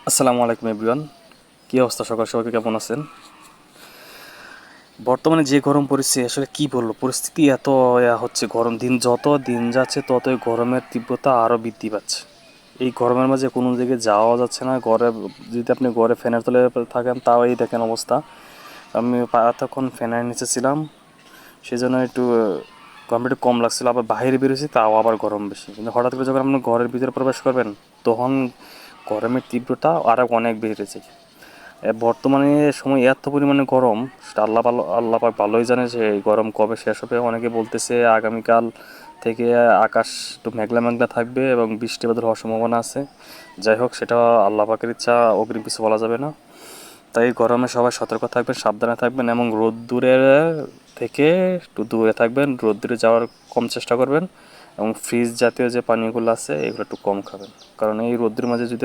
আসসালামু আলাইকুম এভরিওয়ান। কী অবস্থা, সবাইকে কেমন আছেন? বর্তমানে যে গরম পড়েছে আসলে কি বলবো, পরিস্থিতি এত হচ্ছে, গরম যত দিন যাচ্ছে ততই গরমের তীব্রতা আরও বৃদ্ধি পাচ্ছে। এই গরমের মাঝে কোনো জায়গায় যাওয়া যাচ্ছে না। যদি আপনি ঘরে ফ্যানের তলে থাকেন তাও এই দেখেন অবস্থা। আমি এতক্ষণ ফ্যানের নিচে ছিলাম, সেই জন্য একটু গরমটা একটু কম লাগছিল। আবার বাইরে বেরোছি তাও আবার গরম বেশি, কিন্তু হঠাৎ করে যখন আপনি ঘরের ভিতরে প্রবেশ করবেন তখন গরমের তীব্রতা আরও অনেক বেড়েছে। বর্তমানে সময় এত পরিমাণে গরম, সেটা আল্লাহ পাক ভালোই জানে যে এই গরম কবে শেষ হবে। অনেকে বলতেছে আগামীকাল থেকে আকাশ একটু মেঘলা মেঘলা থাকবে এবং বৃষ্টিপাতের হওয়ার সম্ভাবনা আছে। যাই হোক, সেটা আল্লাহ পাকের ইচ্ছা, অগ্রিম কিছু বলা যাবে না। তাই গরমে সবাই সতর্ক থাকবেন, সাবধানে থাকবেন এবং রোদ্দুরের থেকে একটু দূরে থাকবেন। রোদ্দুরে যাওয়ার কম চেষ্টা করবেন এবং ফ্রিজ জাতীয় যে পানীয়গুলো আছে এগুলো একটু কম খাবেন, কারণ এই রোদ্দুরের মাঝে যদি